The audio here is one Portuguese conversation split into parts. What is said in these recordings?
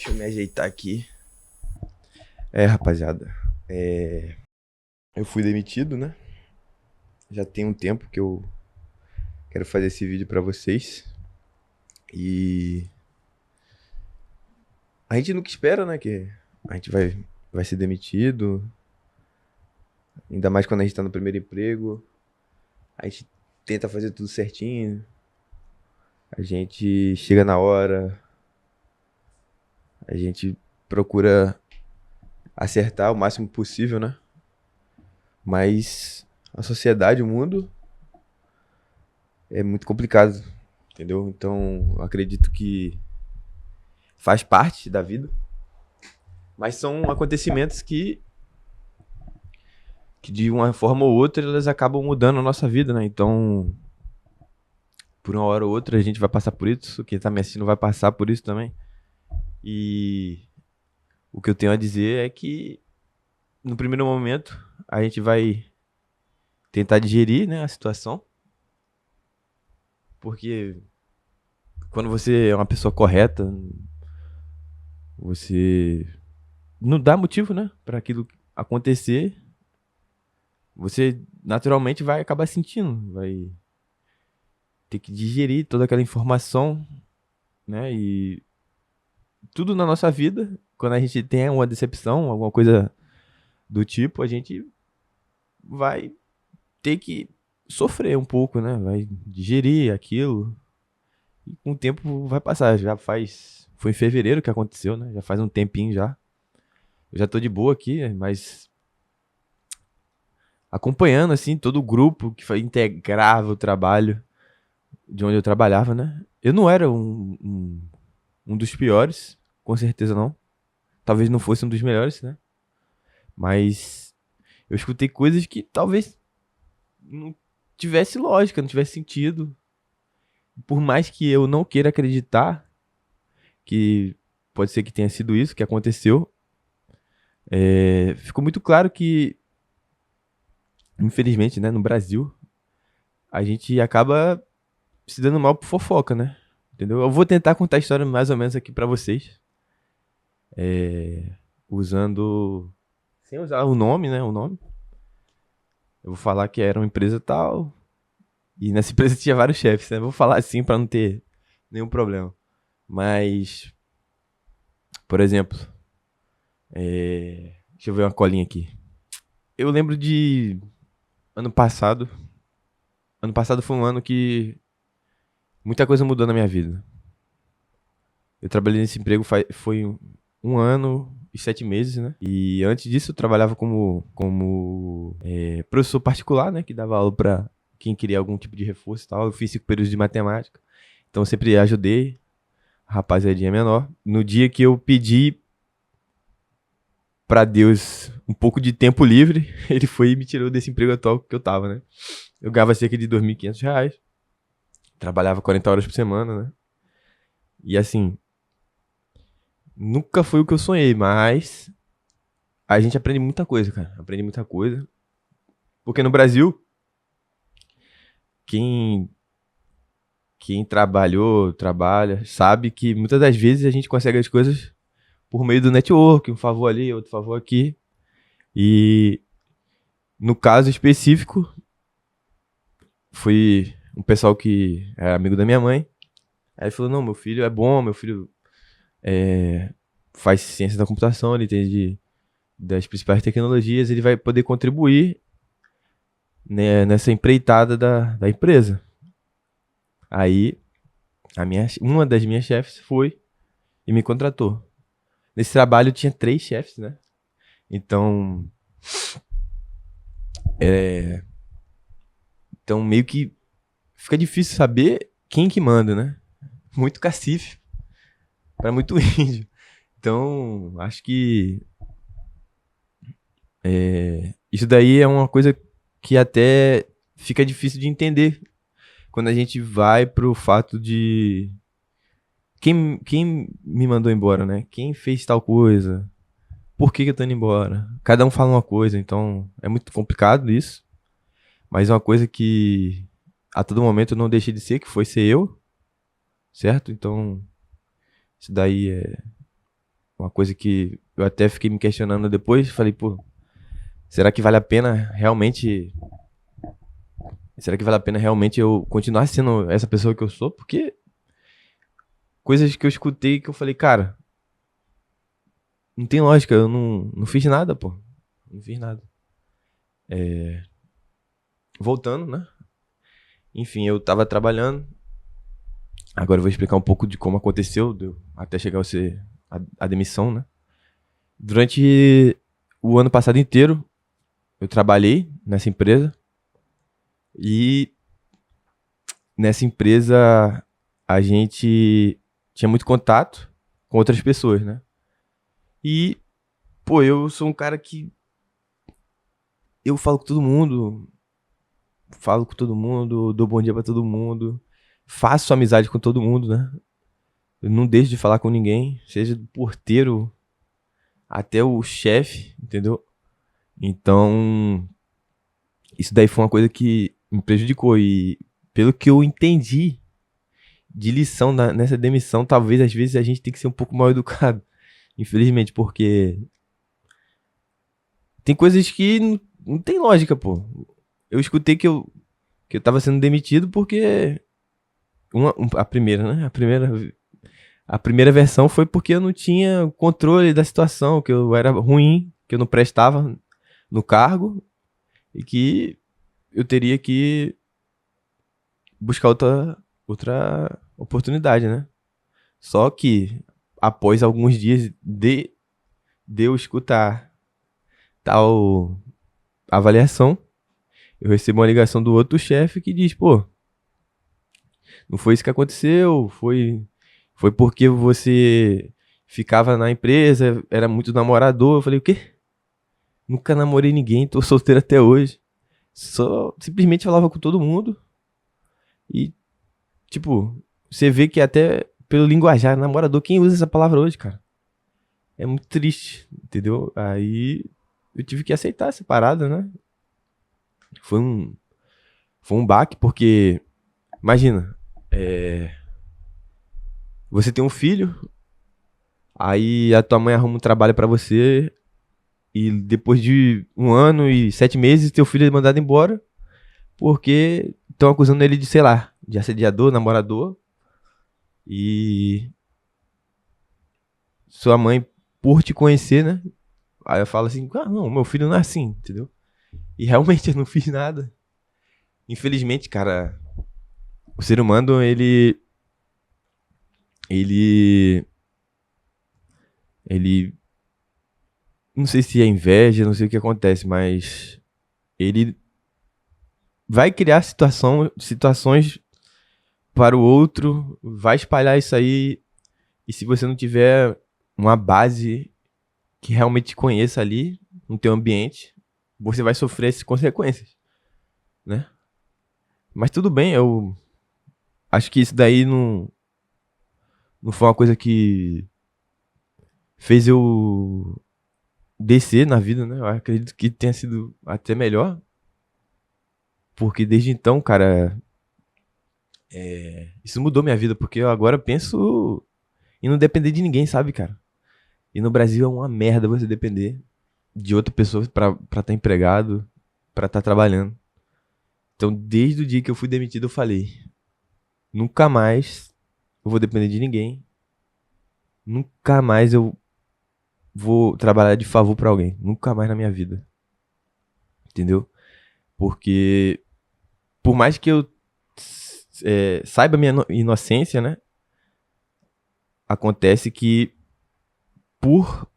Deixa eu me ajeitar aqui. Rapaziada. Eu fui demitido, né? Já tem um tempo que eu quero fazer esse vídeo pra vocês. E a gente nunca espera, né? Que a gente vai ser demitido. Ainda mais quando a gente tá no primeiro emprego. A gente tenta fazer tudo certinho. A gente chega na hora. A gente procura acertar o máximo possível, né? Mas a sociedade, o mundo, é muito complicado, entendeu? Então, eu acredito que faz parte da vida, mas são acontecimentos que de uma forma ou outra elas acabam mudando a nossa vida, né? Então, por uma hora ou outra a gente vai passar por isso, quem tá me assistindo vai passar por isso também. E o que eu tenho a dizer é que no primeiro momento a gente vai tentar digerir, né, a situação, porque quando você é uma pessoa correta, você não dá motivo, né, para aquilo acontecer. Você naturalmente vai acabar sentindo, vai ter que digerir toda aquela informação, né? E tudo na nossa vida, quando a gente tem uma decepção, alguma coisa do tipo, a gente vai ter que sofrer um pouco, né? Vai digerir aquilo e com o tempo vai passar. Foi em fevereiro que aconteceu, né? Já faz um tempinho já. Eu já tô de boa aqui, mas acompanhando assim todo o grupo que integrava o trabalho de onde eu trabalhava, né? Eu não era um dos piores, com certeza não. Talvez não fosse um dos melhores, né? Mas eu escutei coisas que talvez não tivesse lógica, não tivesse sentido. Por mais que eu não queira acreditar que pode ser que tenha sido isso que aconteceu, ficou muito claro que, infelizmente, né, no Brasil, a gente acaba se dando mal por fofoca, né? Entendeu? Eu vou tentar contar a história mais ou menos aqui pra vocês. Usando. Sem usar o nome, né? O nome. Eu vou falar que era uma empresa tal. E nessa empresa tinha vários chefes, né? Eu vou falar assim pra não ter nenhum problema. Mas, por exemplo, deixa eu ver uma colinha aqui. Eu lembro de ano passado. Ano passado foi um ano que muita coisa mudou na minha vida. Eu trabalhei nesse emprego foi um ano e 7 meses, né? E antes disso eu trabalhava como professor particular, né? Que dava aula pra quem queria algum tipo de reforço e tal. Eu fiz 5 períodos de matemática. Então eu sempre ajudei a rapaziadinha menor. No dia que eu pedi pra Deus um pouco de tempo livre, ele foi e me tirou desse emprego atual que eu tava, né? Eu ganhava cerca de R$ 2.500. Trabalhava 40 horas por semana, né? E assim, nunca foi o que eu sonhei, mas a gente aprende muita coisa, cara. Aprende muita coisa. Porque no Brasil, quem, quem trabalhou, trabalha, sabe que muitas das vezes a gente consegue as coisas por meio do network, um favor ali, outro favor aqui. E no caso específico, foi um pessoal que é amigo da minha mãe. Aí ele falou, não, meu filho é bom, meu filho faz ciência da computação, ele entende das principais tecnologias, ele vai poder contribuir, né, nessa empreitada da empresa. Aí uma das minhas chefes foi e me contratou. Nesse trabalho tinha 3 chefes, né? Então, então meio que fica difícil saber quem que manda, né? Muito cacife para muito índio. Então, acho que isso daí é uma coisa que até fica difícil de entender quando a gente vai pro fato de quem me mandou embora, né? Quem fez tal coisa? Por que eu tô indo embora? Cada um fala uma coisa, então é muito complicado isso. Mas é uma coisa que a todo momento eu não deixei de ser, que foi ser eu, certo? Então, isso daí uma coisa que eu até fiquei me questionando depois. Falei, pô, será que vale a pena realmente. Será que vale a pena realmente eu continuar sendo essa pessoa que eu sou? Porque coisas que eu escutei que eu falei, cara, não tem lógica, eu não fiz nada, pô. Não fiz nada. Voltando, né? Enfim, eu tava trabalhando. Agora eu vou explicar um pouco de como aconteceu, até chegar a demissão, né? Durante o ano passado inteiro, eu trabalhei nessa empresa. E nessa empresa a gente tinha muito contato com outras pessoas, né? E, pô, eu sou um cara que eu falo com todo mundo, dou bom dia pra todo mundo, faço amizade com todo mundo, né? Eu não deixo de falar com ninguém, seja do porteiro até o chefe, entendeu? Então, isso daí foi uma coisa que me prejudicou. E pelo que eu entendi de lição nessa demissão, talvez às vezes a gente tem que ser um pouco mal educado. Infelizmente, porque tem coisas que não tem lógica, pô. Eu escutei que eu tava sendo demitido porque. A primeira, né? A primeira versão foi porque eu não tinha controle da situação, que eu era ruim, que eu não prestava no cargo e que eu teria que buscar outra oportunidade, né? Só que após alguns dias de eu escutar tal avaliação, eu recebo uma ligação do outro chefe que diz, pô, não foi isso que aconteceu, foi porque você ficava na empresa, era muito namorador. Eu falei, o quê? Nunca namorei ninguém, tô solteiro até hoje. Só simplesmente falava com todo mundo. E, tipo, você vê que até pelo linguajar, namorador, quem usa essa palavra hoje, cara? É muito triste, entendeu? Aí eu tive que aceitar essa parada, né? Foi um, foi um baque, porque, imagina, você tem um filho, aí a tua mãe arruma um trabalho pra você, e depois de 1 ano e 7 meses, teu filho é mandado embora, porque estão acusando ele de, sei lá, de assediador, namorador, e sua mãe, por te conhecer, né? Aí eu falo assim, ah, não, meu filho não é assim, entendeu? E realmente eu não fiz nada. Infelizmente, cara, o ser humano, ele, ele, não sei se é inveja, não sei o que acontece, mas ele vai criar situações para o outro, vai espalhar isso aí, e se você não tiver uma base que realmente te conheça ali, no teu ambiente, você vai sofrer essas consequências, né? Mas tudo bem, eu acho que isso daí não foi uma coisa que fez eu descer na vida, né? Eu acredito que tenha sido até melhor, porque desde então, cara, isso mudou minha vida, porque eu agora penso em não depender de ninguém, sabe, cara? E no Brasil é uma merda você depender de outra pessoa pra estar empregado, pra estar trabalhando. Então, desde o dia que eu fui demitido, eu falei: nunca mais eu vou depender de ninguém, nunca mais eu vou trabalhar de favor pra alguém, nunca mais na minha vida, entendeu? Porque, por mais que eu saiba minha inocência, né? Acontece que, por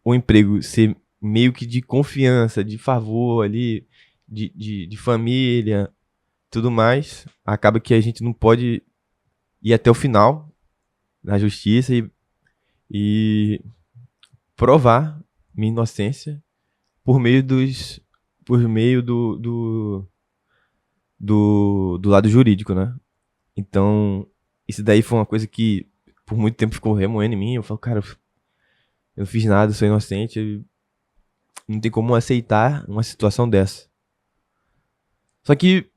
o emprego ser meio que de confiança, de favor ali, de família, tudo mais, acaba que a gente não pode ir até o final na justiça e provar minha inocência por meio por meio do lado jurídico, né? Então, isso daí foi uma coisa que por muito tempo ficou remoendo em mim. Eu falo, cara, eu não fiz nada, eu sou inocente, não tem como aceitar uma situação dessa. Só que,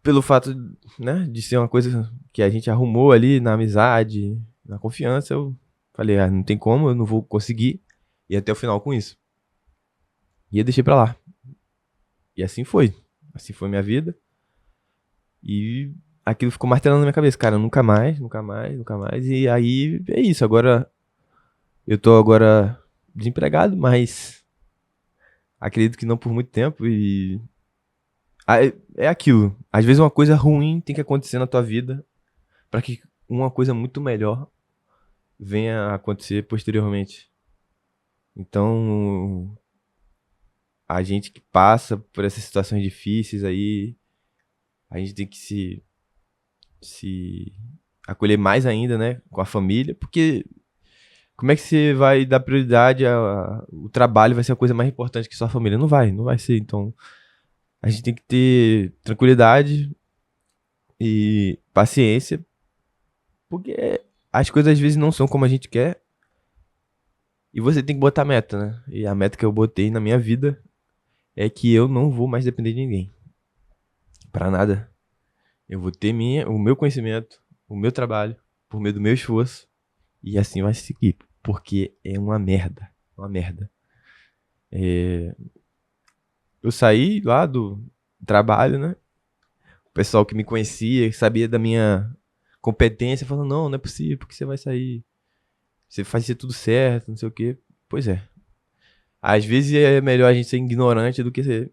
pelo fato, né, de ser uma coisa que a gente arrumou ali na amizade, na confiança, eu Falei, não tem como, eu não vou conseguir ir até o final com isso. E eu deixei pra lá. E assim foi. Assim foi minha vida. E aquilo ficou martelando na minha cabeça, cara, nunca mais, nunca mais, nunca mais. E aí é isso. Agora eu tô agora desempregado, mas acredito que não por muito tempo. E é aquilo. Às vezes uma coisa ruim tem que acontecer na tua vida pra que uma coisa muito melhor venha a acontecer posteriormente. Então, a gente que passa por essas situações difíceis aí, a gente tem que se acolher mais ainda, né, com a família, porque como é que você vai dar prioridade o trabalho vai ser a coisa mais importante que sua família? Não vai ser. Então, a gente tem que ter tranquilidade e paciência, porque as coisas às vezes não são como a gente quer, e você tem que botar meta, né? E a meta que eu botei na minha vida é que eu não vou mais depender de ninguém. Pra nada. Eu vou ter o meu conhecimento, o meu trabalho, por meio do meu esforço. E assim vai seguir. Porque é uma merda. Uma merda. Eu saí lá do trabalho, né? O pessoal que me conhecia, que sabia da minha competência, falando, não é possível, porque você vai sair. Você faz tudo certo, não sei o quê. Pois é. Às vezes é melhor a gente ser ignorante do que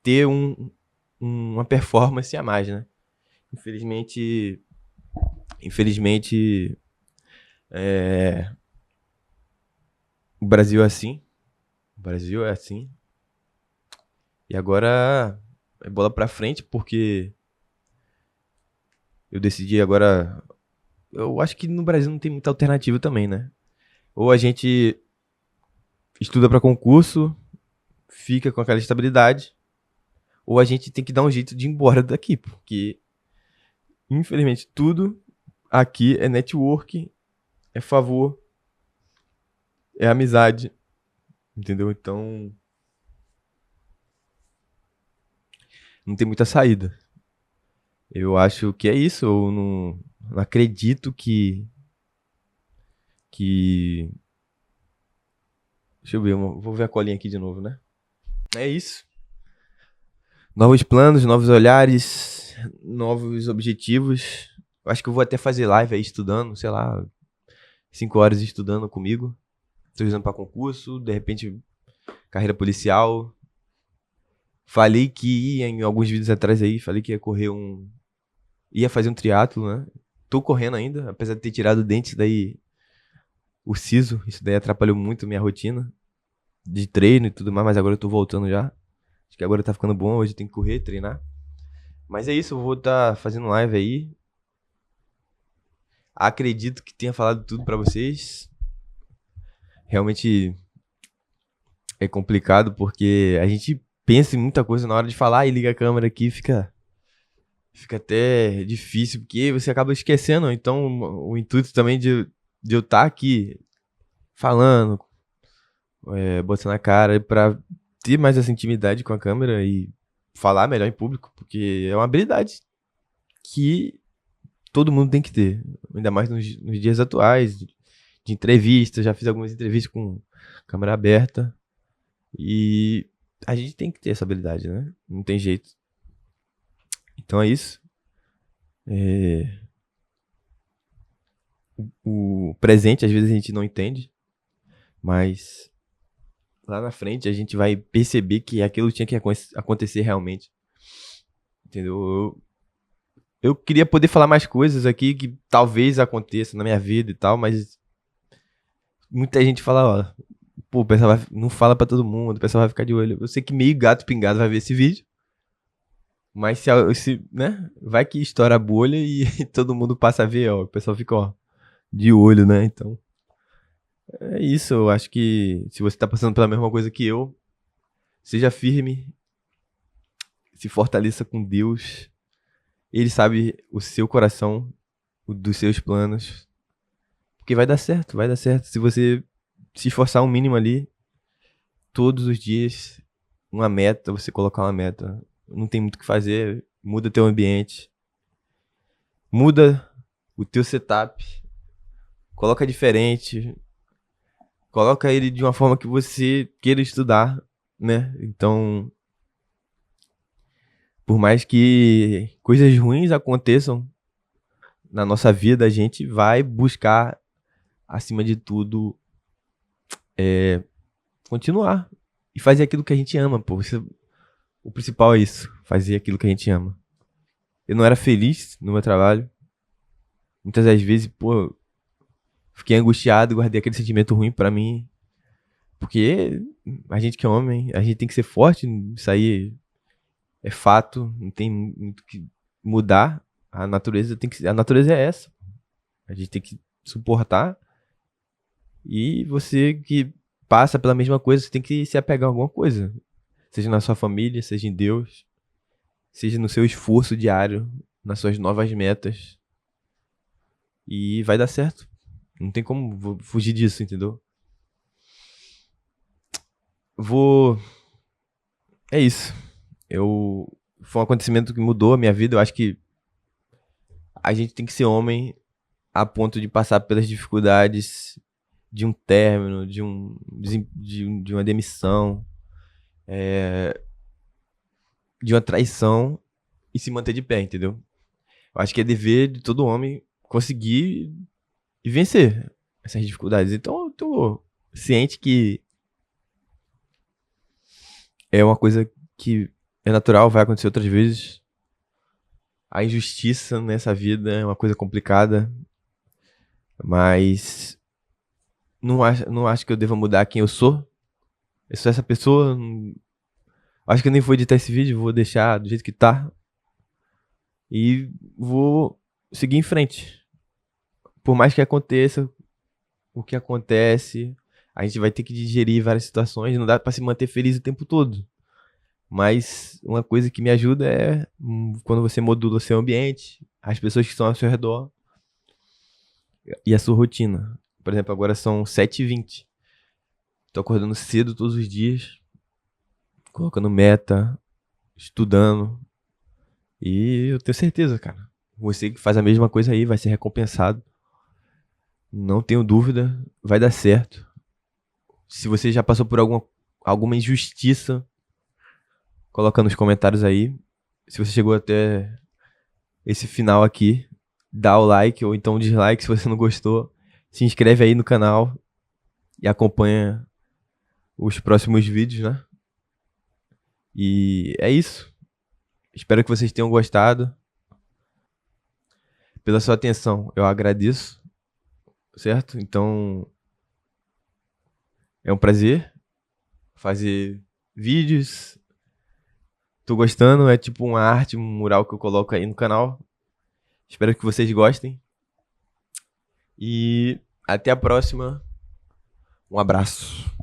ter uma performance a mais, né? Infelizmente, o Brasil é assim. O Brasil é assim. E agora é bola pra frente, porque eu decidi agora. Eu acho que no Brasil não tem muita alternativa também, né? Ou a gente estuda pra concurso, fica com aquela estabilidade, ou a gente tem que dar um jeito de ir embora daqui, porque infelizmente tudo aqui é network, é favor, é amizade, entendeu? Então não tem muita saída. Eu acho que é isso. Eu não acredito que. Deixa eu ver, vou ver a colinha aqui de novo, né? É isso. Novos planos, novos olhares, novos objetivos. Eu acho que eu vou até fazer live aí estudando, sei lá, 5 horas estudando comigo. Tô estudando pra concurso, de repente carreira policial. Falei que ia, em alguns vídeos atrás aí, falei que ia correr ia fazer um triatlo, né? Tô correndo ainda, apesar de ter tirado o dente, isso daí, o siso, isso daí atrapalhou muito a minha rotina de treino e tudo mais, mas agora eu tô voltando já. Acho que agora tá ficando bom, hoje tem que correr, treinar. Mas é isso, eu vou estar fazendo live aí. Acredito que tenha falado tudo pra vocês. Realmente é complicado porque a gente pensa em muita coisa na hora de falar e liga a câmera aqui, fica até difícil, porque você acaba esquecendo. Então, o intuito também de eu estar aqui falando, botando a cara pra ter mais essa intimidade com a câmera e falar melhor em público, porque é uma habilidade que todo mundo tem que ter, ainda mais nos dias atuais, de entrevistas. Já fiz algumas entrevistas com câmera aberta e a gente tem que ter essa habilidade, né? Não tem jeito. Então é isso. O presente às vezes a gente não entende, mas lá na frente a gente vai perceber que aquilo tinha que acontecer realmente. Entendeu? Eu queria poder falar mais coisas aqui que talvez aconteça na minha vida e tal, mas muita gente fala, ó, pô, o pessoal não fala pra todo mundo, o pessoal vai ficar de olho. Eu sei que meio gato pingado vai ver esse vídeo, mas né, vai que estoura a bolha e todo mundo passa a ver, ó, o pessoal fica, ó, de olho, né? Então, é isso. Eu acho que se você tá passando pela mesma coisa que eu, seja firme, se fortaleça com Deus. Ele sabe o seu coração, o dos seus planos. Porque vai dar certo, vai dar certo. Se você se esforçar um mínimo ali, todos os dias, uma meta, você colocar uma meta. Não tem muito o que fazer, muda teu ambiente, muda o teu setup, coloca diferente, coloca ele de uma forma que você queira estudar, né? Então, por mais que coisas ruins aconteçam na nossa vida, a gente vai buscar, acima de tudo, continuar e fazer aquilo que a gente ama, pô. O principal é isso, fazer aquilo que a gente ama. Eu não era feliz no meu trabalho. Muitas das vezes, pô, fiquei angustiado, guardei aquele sentimento ruim pra mim. Porque a gente que é homem, a gente tem que ser forte, isso aí é fato, não tem muito o que mudar. A natureza é essa. A gente tem que suportar. E você que passa pela mesma coisa, você tem que se apegar a alguma coisa. Seja na sua família, seja em Deus, seja no seu esforço diário, nas suas novas metas. E vai dar certo. Não tem como fugir disso, entendeu? Vou. É isso. Eu. Foi um acontecimento que mudou a minha vida. Eu acho que a gente tem que ser homem a ponto de passar pelas dificuldades de um término, de uma demissão, de uma traição e se manter de pé, entendeu? Eu acho que é dever de todo homem conseguir e vencer essas dificuldades. Então eu tô ciente que é uma coisa que é natural, vai acontecer outras vezes. A injustiça nessa vida é uma coisa complicada, mas não acho que eu deva mudar quem eu sou. Eu sou essa pessoa. Acho que eu nem vou editar esse vídeo, vou deixar do jeito que tá. E vou seguir em frente. Por mais que aconteça o que acontece, a gente vai ter que digerir várias situações. Não dá pra se manter feliz o tempo todo. Mas uma coisa que me ajuda é quando você modula o seu ambiente, as pessoas que estão ao seu redor e a sua rotina. Por exemplo, agora são 7h20. Tô acordando cedo todos os dias, colocando meta, estudando. E eu tenho certeza, cara. Você que faz a mesma coisa aí vai ser recompensado. Não tenho dúvida, vai dar certo. Se você já passou por alguma injustiça, coloca nos comentários aí. Se você chegou até esse final aqui, dá o like ou então o dislike se você não gostou. Se inscreve aí no canal e acompanha os próximos vídeos, né? E é isso. Espero que vocês tenham gostado. Pela sua atenção, eu agradeço, certo? Então, é um prazer fazer vídeos. Tô gostando, é tipo uma arte, um mural que eu coloco aí no canal. Espero que vocês gostem. E até a próxima. Um abraço.